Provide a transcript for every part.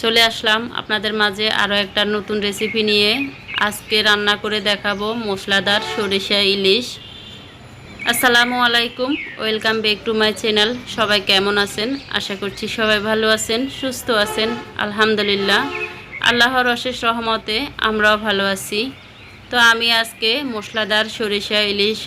চলে আসলাম আপনাদের মাঝে আরও একটা নতুন রেসিপি নিয়ে। আজকে রান্না করে দেখাবো মশলাদার সরিষা ইলিশ। আসসালামু আলাইকুম, welcome back to my channel. সবাই কেমন আছেন? আশা করছি সবাই ভালো আছেন, সুস্থ আছেন। আলহামদুলিল্লাহ, আল্লাহর অশেষ রহমতে আমরাও ভালো আছি। তো আমি আজকে মশলাদার সরিষা ইলিশ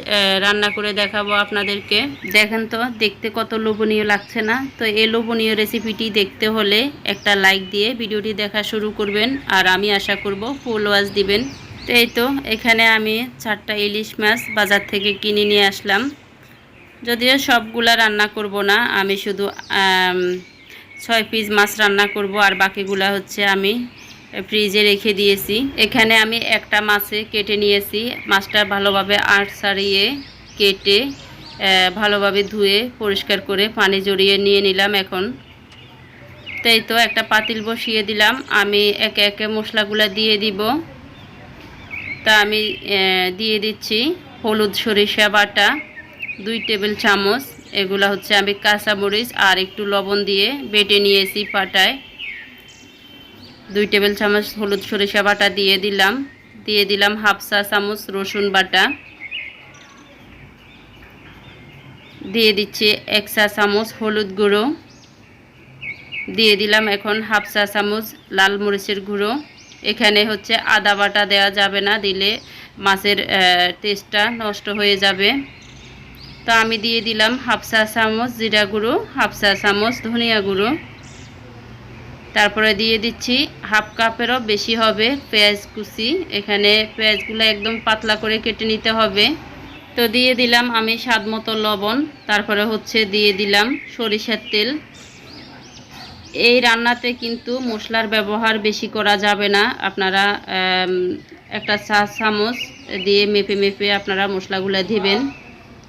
রান্না করে দেখাবো আপনাদেরকে। দেখেন তো দেখতে কত লোভনীয় লাগছে না? তো এই লোভনীয় রেসিপিটি দেখতে হলে একটা লাইক দিয়ে ভিডিওটি দেখা শুরু করবেন, আর আমি আশা করব ফুল ওয়াচ দিবেন। তো এই তো এখানে আমি 4টা ইলিশ মাছ বাজার থেকে কিনে নিয়ে আসলাম। যদিও সবগুলা রান্না করব না, আমি শুধু 6 পিস মাছ রান্না করব, আর বাকিগুলা হচ্ছে আমি ফ্রিজে রেখে দিয়েছি। এখানে আমি একটা মাছে কেটে নিয়েছি। মাছটা ভালোভাবে আঁশ ছাড়িয়ে কেটে ভালোভাবে ধুয়ে পরিষ্কার করে পানি জড়িয়ে নিয়ে নিলাম। এখন তাই তো একটা পাতিল বসিয়ে দিলাম। আমি একে একে মশলাগুলো দিয়ে দিব। তা আমি দিয়ে দিচ্ছি হলুদ সরিষা বাটা 2 টেবিল চামচ। এগুলা হচ্ছে আমি কাঁচামরিচ আর একটু লবণ দিয়ে বেটে নিয়েছি পাটায়। 2 টেবিল চামচ হলুদ সরিষা বাটা দিয়ে দিলাম। দিয়ে দিলাম হাফ চা চামচ রসুন বাটা। দিয়ে দিচ্ছি 1 চা চামচ হলুদ গুঁড়ো। দিয়ে দিলাম এখন হাফ চা চামচ লাল মরিচের গুঁড়ো। এখানে হচ্ছে আদা বাটা দেওয়া যাবে না, দিলে মাছের টেস্টটা নষ্ট হয়ে যাবে। তো আমি দিয়ে দিলাম হাফ চা চামচ জিরা গুঁড়ো, হাফ চা চামচ ধনিয়া গুঁড়ো। তারপরে দিয়ে দিচ্ছি হাফ কাপেরও বেশি হবে পেঁয়াজ কুচি। এখানে পেঁয়াজগুলো একদম পাতলা করে কেটে নিতে হবে। তো দিয়ে দিলাম আমি স্বাদ মতো লবণ। তারপরে হচ্ছে দিয়ে দিলাম সরিষার তেল। এই রান্নাতে কিন্তু মশলার ব্যবহার বেশি করা যাবে না। আপনারা একটা চা চামচ দিয়ে মেপে মেপে আপনারা মশলাগুলো দিবেন।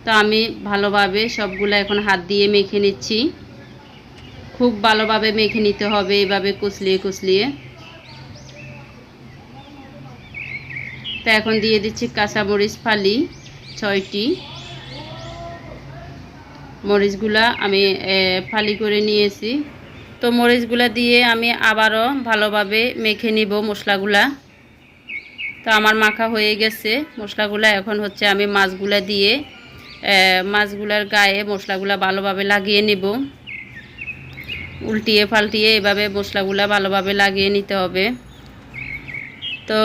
তো আমি ভালোভাবে সবগুলো এখন হাত দিয়ে মেখে নিচ্ছি। খুব ভালোভাবে মেখে নিতে হবে, এইভাবে কুচলিয়ে কুচলিয়ে। তো এখন দিয়ে দিচ্ছি কাঁচামরিচ ফালি 6টি। মরিচগুলা আমি ফালি করে নিয়েছি। তো মরিচগুলা দিয়ে আমি আবারও ভালোভাবে মেখে নিব মশলাগুলা। তো আমার মাখা হয়ে গেছে মশলাগুলা। এখন হচ্ছে আমি মাছগুলা দিয়ে মাছগুলার গায়ে মশলাগুলা ভালোভাবে লাগিয়ে নিব। উল্টিয়ে পাল্টিয়ে এভাবে মশলাগুলা ভালোভাবে লাগিয়ে নিতে হবে। তো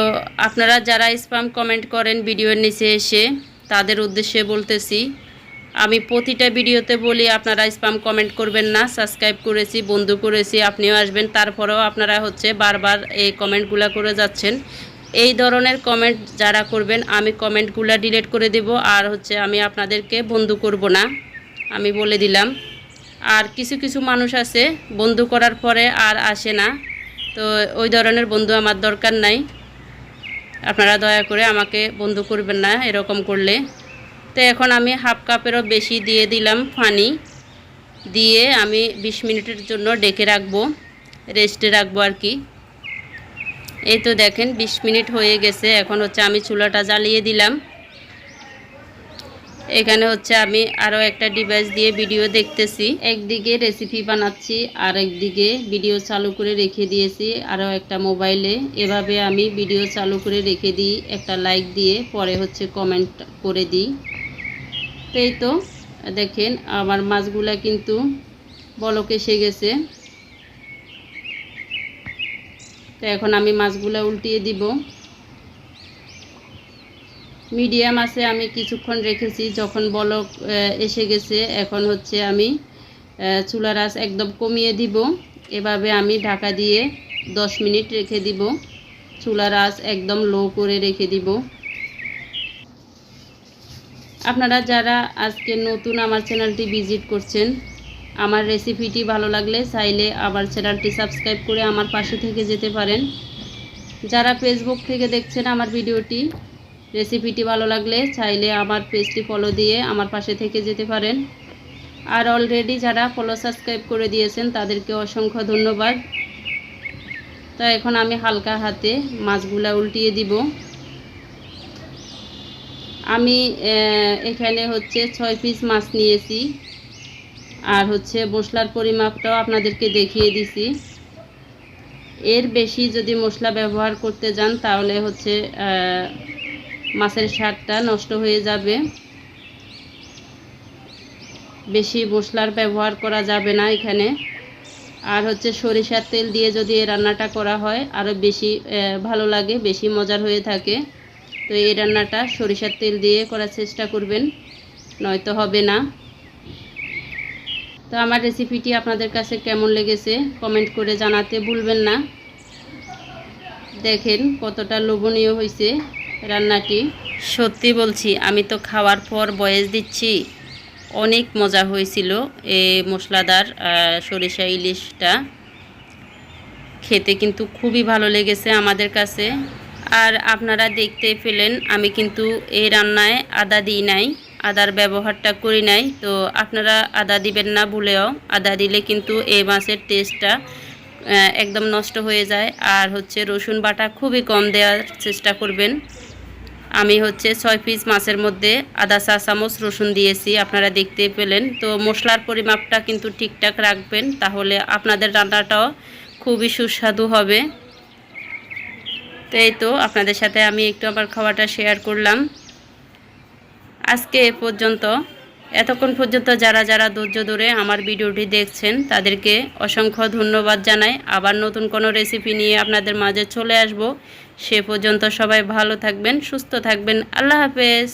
আপনারা যারা স্প্যাম কমেন্ট করেন ভিডিওর নিচে এসে, তাদের উদ্দেশ্যে বলতেছি, আমি প্রতিটা ভিডিওতে বলি আপনারা স্প্যাম কমেন্ট করবেন না। সাবস্ক্রাইব করেছি, বন্ধু করেছি, আপনিও আসবেন, তারপরেও আপনারা হচ্ছে বারবার এই কমেন্টগুলো করে যাচ্ছেন। এই ধরনের কমেন্ট যারা করবেন আমি কমেন্টগুলো ডিলিট করে দেব, আর হচ্ছে আমি আপনাদেরকে বন্ধু করব না, আমি বলে দিলাম। আর কিছু কিছু মানুষ আছে বন্ধু করার পরে আর আসে না। তো ওই ধরনের বন্ধু আমার দরকার নাই। আপনারা দয়া করে আমাকে বন্ধু করবেন না এরকম করলে। তো এখন আমি হাফ কাপেরও বেশি দিয়ে দিলাম পানি। দিয়ে আমি 20 মিনিটের জন্য ডেকে রাখবো, রেস্টে রাখবো আর কি। এই তো দেখেন 20 মিনিট হয়ে গেছে। এখন হচ্ছে আমি চুলাটা জ্বালিয়ে দিলাম। এখানে হচ্ছে আমি আরও একটা ডিভাইস দিয়ে ভিডিও দেখতেছি। একদিকে রেসিপি বানাচ্ছি আর একদিকে ভিডিও চালু করে রেখে দিয়েছি আরও একটা মোবাইলে। এভাবে আমি ভিডিও চালু করে রেখে দিই, একটা লাইক দিয়ে পরে হচ্ছে কমেন্ট করে দিই। এই তো দেখেন আমার মাছগুলা কিন্তু বলক এসে গেছে। তো এখন আমি মাছগুলা উল্টিয়ে দিব। মিডিয়াম আছে আমি কিছুক্ষণ রেখেছি, যখন বলক এসে গেছে এখন হচ্ছে আমি চুলার আঁচ একদম কমিয়ে দিব। এভাবে আমি ঢাকা দিয়ে 10 মিনিট রেখে দিব। চুলার আঁচ একদম লো করে রেখে দিব। আপনারা যারা আজকে নতুন আমার চ্যানেলটি ভিজিট করছেন, আমার রেসিপিটি ভালো লাগলে চাইলে আমার চ্যানেলটি সাবস্ক্রাইব করে আমার পাশে থেকে যেতে পারেন। যারা ফেসবুক থেকে দেখছেন আমার ভিডিওটি, রেসিপিটি ভালো লাগলে চাইলে আমার পেজটি ফলো দিয়ে আমার পাশে থেকে যেতে পারেন। আর অলরেডি যারা ফলো সাবস্ক্রাইব করে দিয়েছেন তাদেরকে অসংখ্য ধন্যবাদ। তো এখন আমি হালকা হাতে মাছগুলা উল্টিয়ে দিব। আমি এখানে হচ্ছে 6 পিস মাছ নিয়েছি, আর হচ্ছে মশলার পরিমাপটাও আপনাদেরকে দেখিয়ে দিছি। এর বেশি যদি মশলা ব্যবহার করতে যান তাহলে হচ্ছে মাছের স্বাদটা নষ্ট হয়ে যাবে। বেশি মশলার ব্যবহার করা যাবে না এখানে। আর হচ্ছে সরিষার তেল দিয়ে যদি এই রান্নাটা করা হয় আরও বেশি ভালো লাগে, বেশি মজার হয়ে থাকে। তো এই রান্নাটা সরিষার তেল দিয়ে করার চেষ্টা করবেন, নয়তো হবে না। তো আমার রেসিপিটি আপনাদের কাছে কেমন লেগেছে কমেন্ট করে জানাতে ভুলবেন না। দেখেন কতটা লোভনীয় হয়েছে রান্নাটি। সত্যি বলছি, আমি তো খাওয়ার পর ভয়েস দিচ্ছি, অনেক মজা হয়েছিল এই মশলাদার সরিষা ইলিশটা। খেতে কিন্তু খুবই ভালো লেগেছে আমাদের কাছে। আর আপনারা দেখতে পেলেন আমি কিন্তু এই রান্নায় আদা দিই নাই, আদার ব্যবহারটা করি নাই। তো আপনারা আদা দিবেন না ভুলেও, আদা দিলে কিন্তু এই মাছের টেস্টটা একদম নষ্ট হয়ে যায়। আর হচ্ছে রসুন বাটা খুবই কম দেওয়ার চেষ্টা করবেন। আমি হচ্ছে 6 পিস মাছের মধ্যে আধা চা চামচ রসুন দিয়েছি, আপনারা দেখতে পেলেন। তো মশলার পরিমাপটা কিন্তু ঠিকঠাক রাখবেন, তাহলে আপনাদের রান্নাটাও খুবই সুস্বাদু হবে। তো এই তো আপনাদের সাথে আমি একটু আমার খাওয়াটা শেয়ার করলাম। আজকে এ পর্যন্ত। এতক্ষণ পর্যন্ত যারা যারা ধৈর্য ধরে আমার ভিডিওটি দেখছেন তাদেরকে অসংখ্য ধন্যবাদ জানাই। আবার নতুন কোনো রেসিপি নিয়ে আপনাদের মাঝে চলে আসব। সে পর্যন্ত সবাই ভালো থাকবেন, সুস্থ থাকবেন। আল্লাহ হাফেজ।